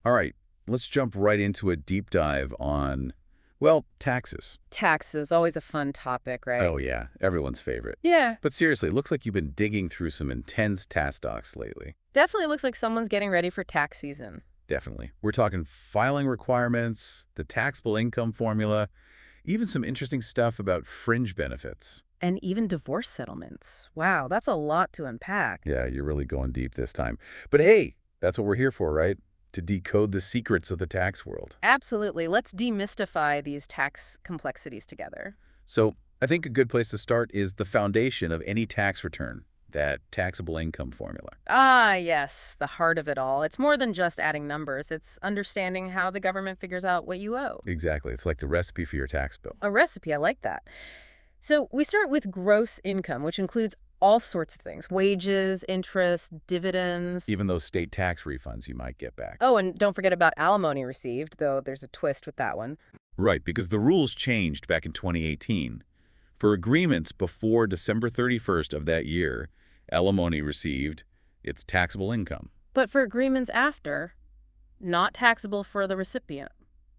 All right, let's jump right into a deep dive on, well, taxes. Taxes, always a fun topic, right? Oh yeah, everyone's favorite. Yeah. But seriously, it looks like you've been digging through some intense tax docs lately. Definitely looks like someone's getting ready for tax season. Definitely. We're talking filing requirements, the taxable income formula, even some interesting stuff about fringe benefits. And even divorce settlements. Wow, that's a lot to unpack. Yeah, you're really going deep this time. But hey, that's what we're here for, right? To decode the secrets of the tax world. Absolutely. Let's demystify these tax complexities together. So I think a good place to start is the foundation of any tax return, that taxable income formula. Ah, yes, the heart of it all. It's more than just adding numbers. It's understanding how the government figures out what you owe. Exactly. It's like the recipe for your tax bill. A recipe, I like that. So we start with gross income, which includes all sorts of things: wages, interest, dividends. Even those state tax refunds you might get back. Oh, and don't forget about alimony received, though there's a twist with that one. Right, because the rules changed back in 2018. For agreements before December 31st of that year, alimony received, it's taxable income. But for agreements after, not taxable for the recipient.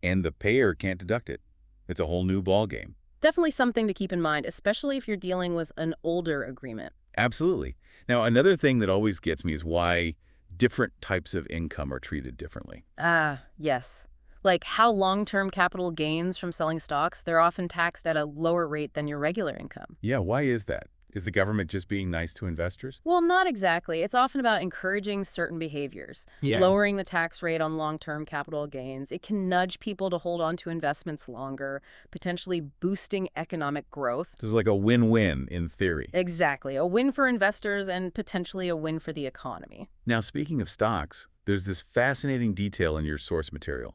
And the payer can't deduct it. It's a whole new ballgame. Definitely something to keep in mind, especially if you're dealing with an older agreement. Absolutely. Now, another thing that always gets me is why different types of income are treated differently. Ah, yes. Like how long-term capital gains from selling stocks, they're often taxed at a lower rate than your regular income. Yeah, why is that? Is the government just being nice to investors? Well, not exactly. It's often about encouraging certain behaviors, lowering the tax rate on long-term capital gains. It can nudge people to hold on to investments longer, potentially boosting economic growth. This is like a win-win in theory. Exactly. A win for investors and potentially a win for the economy. Now, speaking of stocks, there's this fascinating detail in your source material.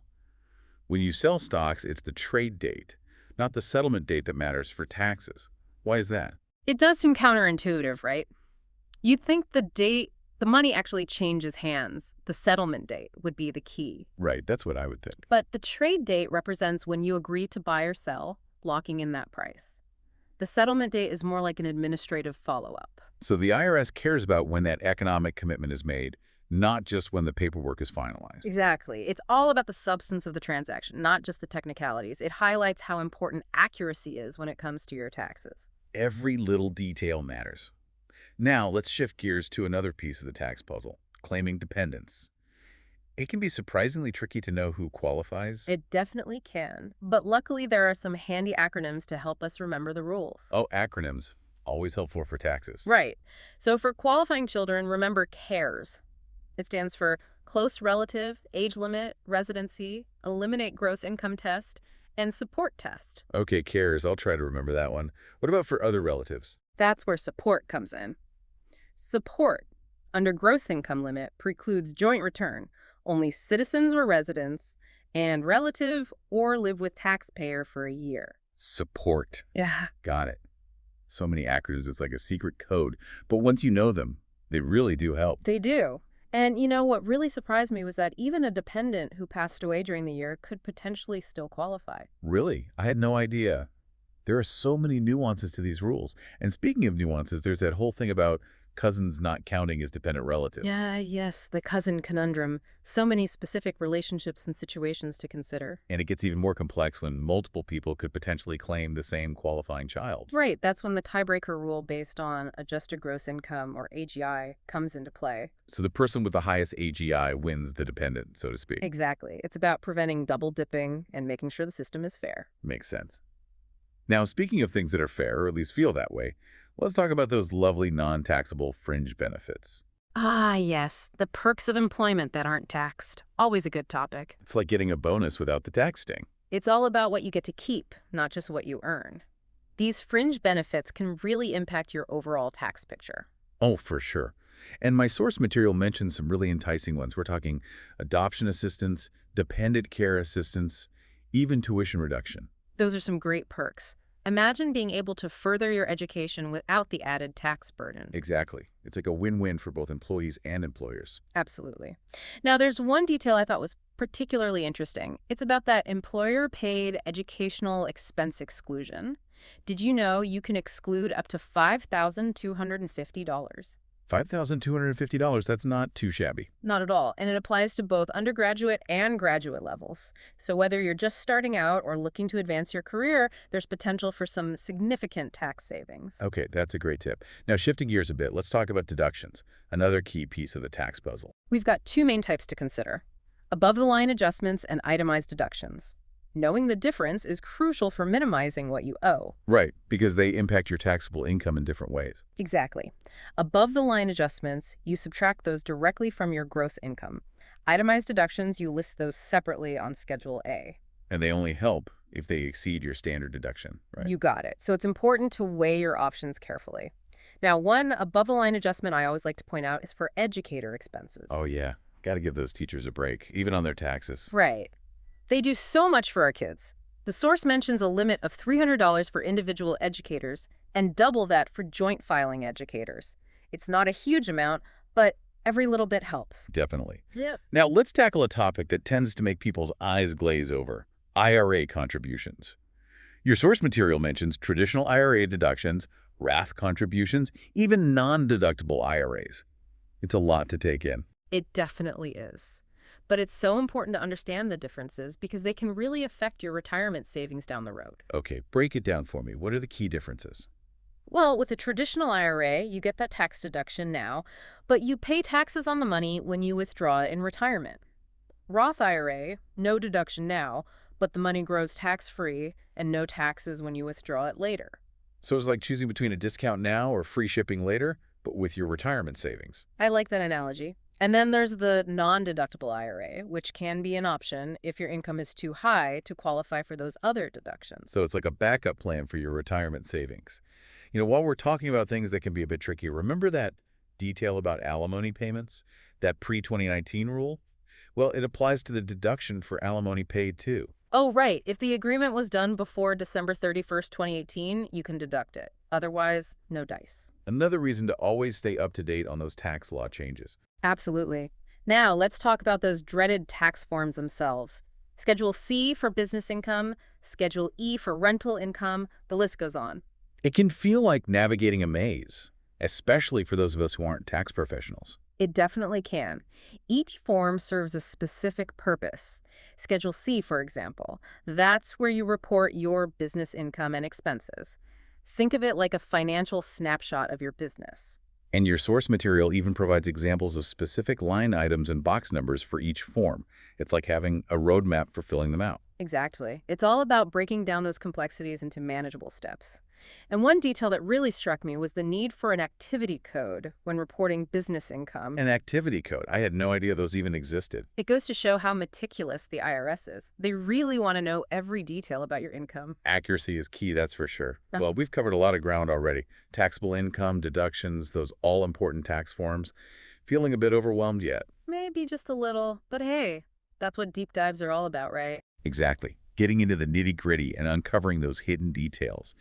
When you sell stocks, it's the trade date, not the settlement date that matters for taxes. Why is that? It does seem counterintuitive, right? You'd think the date the money actually changes hands. The settlement date would be the key. Right, that's what I would think. But the trade date represents when you agree to buy or sell, locking in that price. The settlement date is more like an administrative follow-up. So the IRS cares about when that economic commitment is made, not just when the paperwork is finalized. Exactly. It's all about the substance of the transaction, not just the technicalities. It highlights how important accuracy is when it comes to your taxes. Every little detail matters. Now, let's shift gears to another piece of the tax puzzle, claiming dependents. It can be surprisingly tricky to know who qualifies. It definitely can. But luckily, there are some handy acronyms to help us remember the rules. Oh, acronyms. Always helpful for taxes. Right. So for qualifying children, remember CARES. It stands for Close Relative, Age Limit, Residency, Eliminate Gross Income Test, and Support Test. Okay, CARES. I'll try to remember that one. What about for other relatives? That's where support comes in. Support, under gross income limit, precludes joint return, only citizens or residents, and relative or live with taxpayer for a year. Support. Yeah. Got it. So many acronyms, it's like a secret code. But once you know them, they really do help. They do. And you know, what really surprised me was that even a dependent who passed away during the year could potentially still qualify. Really? I had no idea. There are so many nuances to these rules. And speaking of nuances, there's that whole thing about cousins not counting as dependent relatives. Yeah, yes, the cousin conundrum. So many specific relationships and situations to consider. And it gets even more complex when multiple people could potentially claim the same qualifying child. Right, that's when the tiebreaker rule based on adjusted gross income, or AGI, comes into play. So the person with the highest AGI wins the dependent, so to speak. Exactly. It's about preventing double dipping and making sure the system is fair. Makes sense. Now, speaking of things that are fair, or at least feel that way, let's talk about those lovely non-taxable fringe benefits. Ah, yes, the perks of employment that aren't taxed. Always a good topic. It's like getting a bonus without the tax sting. It's all about what you get to keep, not just what you earn. These fringe benefits can really impact your overall tax picture. Oh, for sure. And my source material mentions some really enticing ones. We're talking adoption assistance, dependent care assistance, even tuition reduction. Those are some great perks. Imagine being able to further your education without the added tax burden. Exactly. It's like a win-win for both employees and employers. Absolutely. Now, there's one detail I thought was particularly interesting. It's about that employer-paid educational expense exclusion. Did you know you can exclude up to $5,250? $5,250, that's not too shabby. Not at all, and it applies to both undergraduate and graduate levels. So whether you're just starting out or looking to advance your career, there's potential for some significant tax savings. Okay, that's a great tip. Now, shifting gears a bit, let's talk about deductions, another key piece of the tax puzzle. We've got two main types to consider: above-the-line adjustments and itemized deductions. Knowing the difference is crucial for minimizing what you owe. Right, because they impact your taxable income in different ways. Exactly. Above-the-line adjustments, you subtract those directly from your gross income. Itemized deductions, you list those separately on Schedule A. And they only help if they exceed your standard deduction, right? You got it. So it's important to weigh your options carefully. Now, one above-the-line adjustment I always like to point out is for educator expenses. Oh, yeah. Got to give those teachers a break, even on their taxes. Right. They do so much for our kids. The source mentions a limit of $300 for individual educators and double that for joint filing educators. It's not a huge amount, but every little bit helps. Definitely. Yep. Now, let's tackle a topic that tends to make people's eyes glaze over: IRA contributions. Your source material mentions traditional IRA deductions, Roth contributions, even non-deductible IRAs. It's a lot to take in. It definitely is. But it's so important to understand the differences because they can really affect your retirement savings down the road. Okay, break it down for me. What are the key differences? Well, with a traditional IRA, you get that tax deduction now, but you pay taxes on the money when you withdraw it in retirement. Roth IRA, no deduction now, but the money grows tax-free and no taxes when you withdraw it later. So it's like choosing between a discount now or free shipping later, but with your retirement savings. I like that analogy. And then there's the non-deductible IRA, which can be an option if your income is too high to qualify for those other deductions. So it's like a backup plan for your retirement savings. You know, while we're talking about things that can be a bit tricky, remember that detail about alimony payments? That pre-2019 rule? Well, it applies to the deduction for alimony paid too. Oh, right. If the agreement was done before December 31st, 2018, you can deduct it. Otherwise, no dice. Another reason to always stay up to date on those tax law changes. Absolutely. Now, let's talk about those dreaded tax forms themselves. Schedule C for business income, Schedule E for rental income, the list goes on. It can feel like navigating a maze, especially for those of us who aren't tax professionals. It definitely can. Each form serves a specific purpose. Schedule C, for example, that's where you report your business income and expenses. Think of it like a financial snapshot of your business. And your source material even provides examples of specific line items and box numbers for each form. It's like having a roadmap for filling them out. Exactly. It's all about breaking down those complexities into manageable steps. And one detail that really struck me was the need for an activity code when reporting business income. An activity code. I had no idea those even existed. It goes to show how meticulous the IRS is. They really want to know every detail about your income. Accuracy is key, that's for sure. Uh. Well, we've covered a lot of ground already. Taxable income, deductions, those all-important tax forms. Feeling a bit overwhelmed yet? Maybe just a little, but hey, that's what deep dives are all about, right? Exactly. Getting into the nitty-gritty and uncovering those hidden details.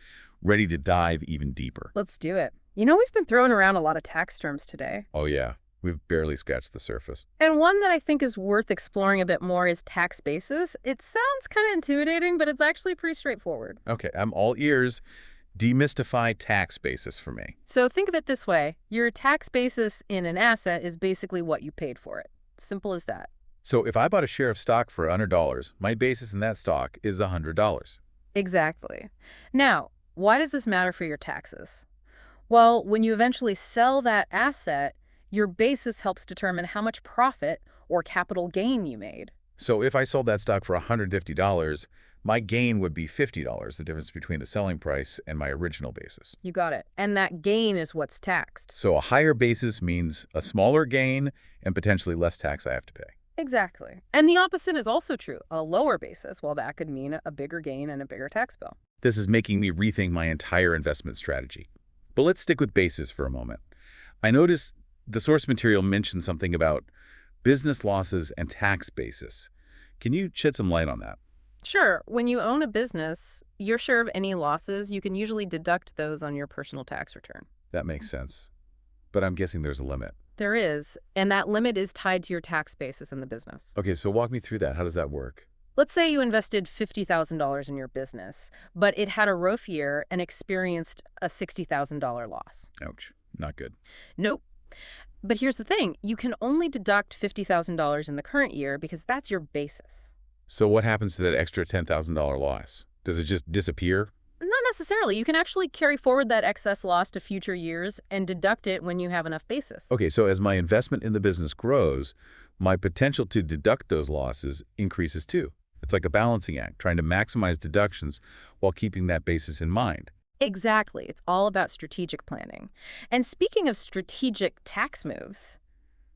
Ready to dive even deeper. Let's do it. You know, we've been throwing around a lot of tax terms today. Oh yeah, we've barely scratched the surface. And one that I think is worth exploring a bit more is tax basis. It sounds kind of intimidating, but it's actually pretty straightforward. Okay, I'm all ears. Demystify tax basis for me. So think of it this way. Your tax basis in an asset is basically what you paid for it. Simple as that. So if I bought a share of stock for $100, my basis in that stock is $100. Exactly. Now, why does this matter for your taxes? Well, when you eventually sell that asset, your basis helps determine how much profit or capital gain you made. So if I sold that stock for $150, my gain would be $50, the difference between the selling price and my original basis. You got it. And that gain is what's taxed. So a higher basis means a smaller gain and potentially less tax I have to pay. Exactly. And the opposite is also true. A lower basis, well, that could mean a bigger gain and a bigger tax bill. This is making me rethink my entire investment strategy. But let's stick with basis for a moment. I noticed the source material mentioned something about business losses and tax basis. Can you shed some light on that? Sure. When you own a business, your share of any losses, you can usually deduct those on your personal tax return. That makes sense. But I'm guessing there's a limit. There is, and that limit is tied to your tax basis in the business. Okay, so walk me through that. How does that work? Let's say you invested $50,000 in your business, but it had a rough year and experienced a $60,000 loss. Ouch. Not good. Nope. But here's the thing, you can only deduct $50,000 in the current year because that's your basis. So what happens to that extra $10,000 loss? Does it just disappear? Not necessarily. You can actually carry forward that excess loss to future years and deduct it when you have enough basis. Okay, so as my investment in the business grows, my potential to deduct those losses increases too. It's like a balancing act, trying to maximize deductions while keeping that basis in mind. Exactly. It's all about strategic planning. And speaking of strategic tax moves,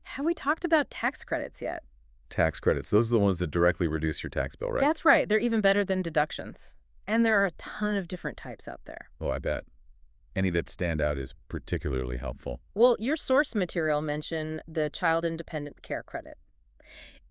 have we talked about tax credits yet? Tax credits, those are the ones that directly reduce your tax bill, right? That's right. They're even better than deductions. And there are a ton of different types out there. Oh, I bet. Any that stand out is particularly helpful. Well, your source material mentioned the Child Independent Care Credit.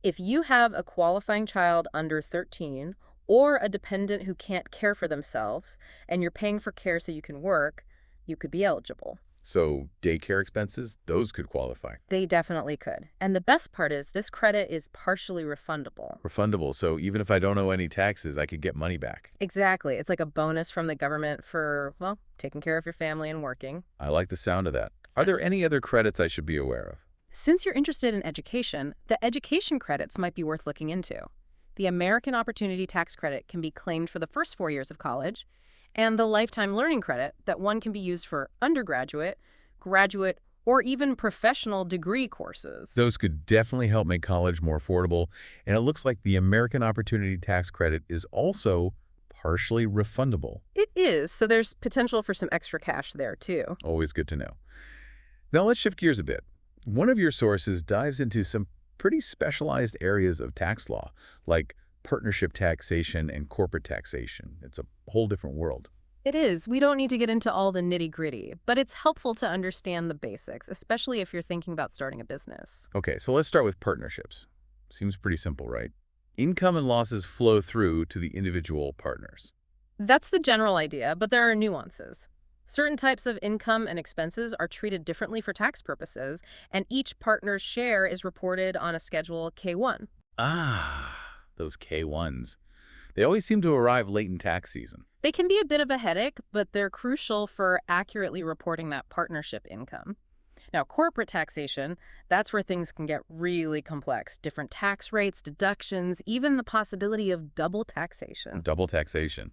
If you have a qualifying child under 13 or a dependent who can't care for themselves and you're paying for care so you can work, you could be eligible. So daycare expenses, those could qualify. They definitely could. And the best part is this credit is partially refundable. Refundable, so even if I don't owe any taxes, I could get money back. Exactly. It's like a bonus from the government for, well, taking care of your family and working. I like the sound of that. Are there any other credits I should be aware of? Since you're interested in education, the education credits might be worth looking into. The American Opportunity Tax Credit can be claimed for the first 4 years of college, and the Lifetime Learning Credit, that one can be used for undergraduate, graduate, or even professional degree courses. Those could definitely help make college more affordable, and it looks like the American Opportunity Tax Credit is also partially refundable. It is, so there's potential for some extra cash there, too. Always good to know. Now let's shift gears a bit. One of your sources dives into some pretty specialized areas of tax law, like partnership taxation and corporate taxation. It's a whole different world. It is. We don't need to get into all the nitty-gritty, but it's helpful to understand the basics, especially if you're thinking about starting a business. Okay, so let's start with partnerships. Seems pretty simple, right? Income and losses flow through to the individual partners. That's the general idea, but there are nuances. Certain types of income and expenses are treated differently for tax purposes, and each partner's share is reported on a Schedule K-1. Ah, those K-1s. They always seem to arrive late in tax season. They can be a bit of a headache, but they're crucial for accurately reporting that partnership income. Now, corporate taxation, that's where things can get really complex. Different tax rates, deductions, even the possibility of double taxation. Double taxation.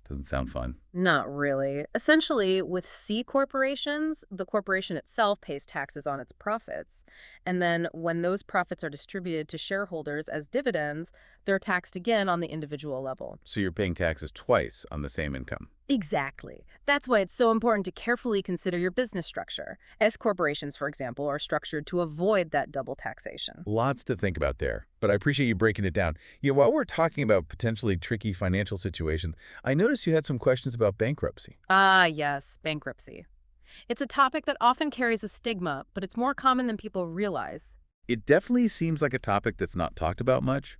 Doesn't sound fun. Not really. Essentially, with C corporations, the corporation itself pays taxes on its profits. And then when those profits are distributed to shareholders as dividends, they're taxed again on the individual level. So you're paying taxes twice on the same income. Exactly. That's why it's so important to carefully consider your business structure. S corporations, for example, are structured to avoid that double taxation. Lots to think about there, but I appreciate you breaking it down. While we're talking about potentially tricky financial situations, I noticed you had some questions about bankruptcy. Ah, yes, bankruptcy. It's a topic that often carries a stigma, but it's more common than people realize. It definitely seems like a topic that's not talked about much,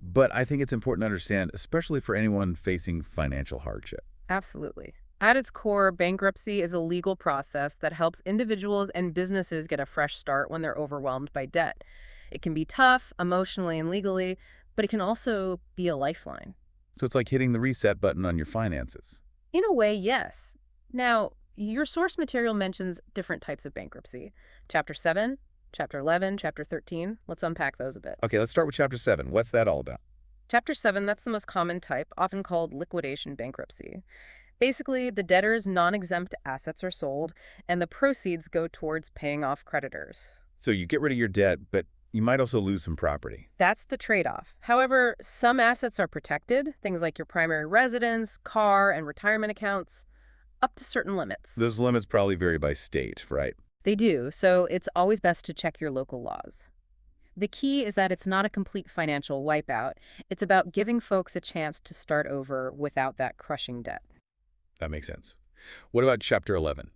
but I think it's important to understand, especially for anyone facing financial hardship. Absolutely. At its core, bankruptcy is a legal process that helps individuals and businesses get a fresh start when they're overwhelmed by debt. It can be tough, emotionally and legally, but it can also be a lifeline. So it's like hitting the reset button on your finances. In a way, yes. Now, your source material mentions different types of bankruptcy. Chapter 7, Chapter 11, Chapter 13. Let's unpack those a bit. Okay, let's start with Chapter 7. What's that all about? Chapter 7, that's the most common type, often called liquidation bankruptcy. Basically, the debtor's non-exempt assets are sold, and the proceeds go towards paying off creditors. So you get rid of your debt, but you might also lose some property. That's the trade-off. However, some assets are protected, things like your primary residence, car, and retirement accounts, up to certain limits. Those limits probably vary by state, right? They do, so it's always best to check your local laws. The key is that it's not a complete financial wipeout. It's about giving folks a chance to start over without that crushing debt. That makes sense. What about Chapter 11?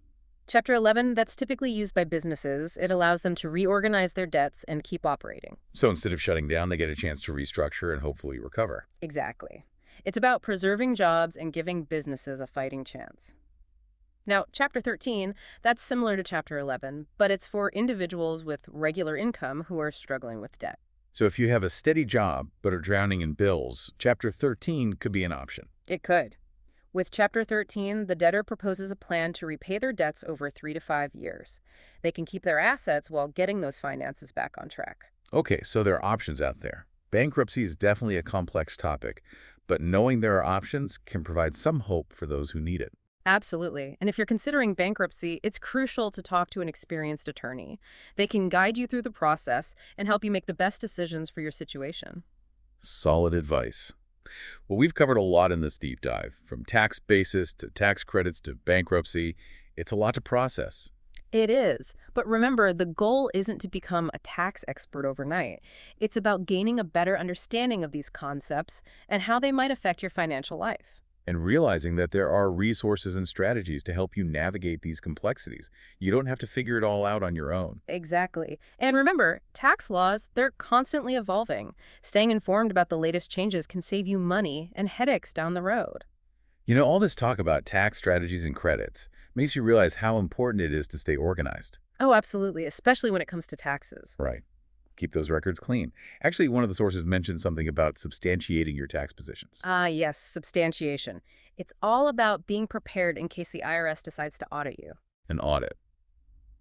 Chapter 11, that's typically used by businesses. It allows them to reorganize their debts and keep operating. So instead of shutting down, they get a chance to restructure and hopefully recover. Exactly. It's about preserving jobs and giving businesses a fighting chance. Now, Chapter 13, that's similar to Chapter 11, but it's for individuals with regular income who are struggling with debt. So if you have a steady job but are drowning in bills, Chapter 13 could be an option. It could. With Chapter 13, the debtor proposes a plan to repay their debts over 3 to 5 years. They can keep their assets while getting those finances back on track. Okay, so there are options out there. Bankruptcy is definitely a complex topic, but knowing there are options can provide some hope for those who need it. Absolutely. And if you're considering bankruptcy, it's crucial to talk to an experienced attorney. They can guide you through the process and help you make the best decisions for your situation. Solid advice. Well, we've covered a lot in this deep dive, from tax basis to tax credits to bankruptcy. It's a lot to process. It is. But remember, the goal isn't to become a tax expert overnight. It's about gaining a better understanding of these concepts and how they might affect your financial life. And realizing that there are resources and strategies to help you navigate these complexities. You don't have to figure it all out on your own. Exactly. And remember, tax laws, they're constantly evolving. Staying informed about the latest changes can save you money and headaches down the road. You know, all this talk about tax strategies and credits makes you realize how important it is to stay organized. Oh, absolutely, especially when it comes to taxes. Right. Keep those records clean. Actually, one of the sources mentioned something about substantiating your tax positions. Ah, yes, substantiation. It's all about being prepared in case the IRS decides to audit you. An audit.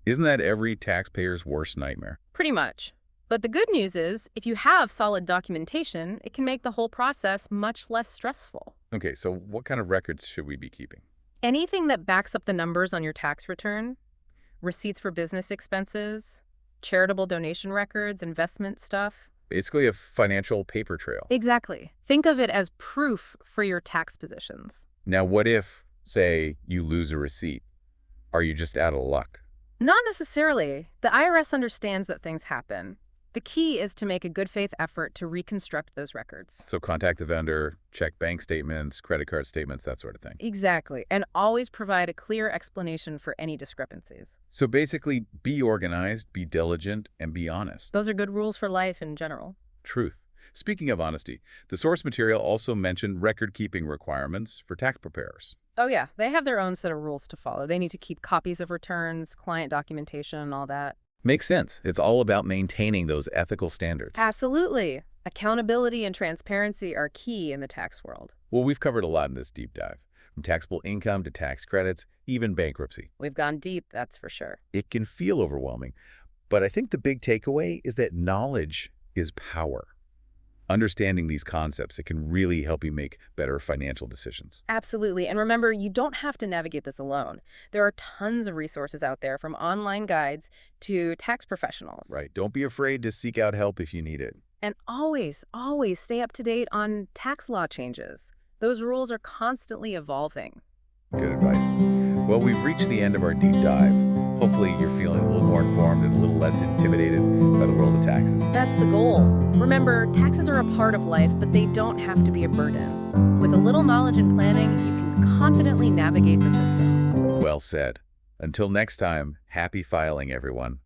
Isn't that every taxpayer's worst nightmare? Pretty much. But the good news is, if you have solid documentation, it can make the whole process much less stressful. Okay, so what kind of records should we be keeping? Anything that backs up the numbers on your tax return, receipts for business expenses, charitable donation records, investment stuff. Basically a financial paper trail. Exactly. Think of it as proof for your tax positions. Now, what if, say, you lose a receipt? Are you just out of luck? Not necessarily. The IRS understands that things happen. The key is to make a good faith effort to reconstruct those records. So contact the vendor, check bank statements, credit card statements, that sort of thing. Exactly. And always provide a clear explanation for any discrepancies. So basically, be organized, be diligent, and be honest. Those are good rules for life in general. Truth. Speaking of honesty, the source material also mentioned record-keeping requirements for tax preparers. Oh yeah, they have their own set of rules to follow. They need to keep copies of returns, client documentation, and all that. Makes sense. It's all about maintaining those ethical standards. Absolutely. Accountability and transparency are key in the tax world. Well, we've covered a lot in this deep dive, from taxable income to tax credits, even bankruptcy. We've gone deep, that's for sure. It can feel overwhelming, but I think the big takeaway is that knowledge is power. Understanding these concepts, it can really help you make better financial decisions. Absolutely. And remember, you don't have to navigate this alone. There are tons of resources out there, from online guides to tax professionals. Right. Don't be afraid to seek out help if you need it. And always, always stay up to date on tax law changes. Those rules are constantly evolving. Good advice. Well, we've reached the end of our deep dive. Hopefully you're feeling a little more informed and a little less intimidated by the world of taxes. That's the goal. Remember, taxes are a part of life, but they don't have to be a burden. With a little knowledge and planning, you can confidently navigate the system. Well said. Until next time, happy filing, everyone.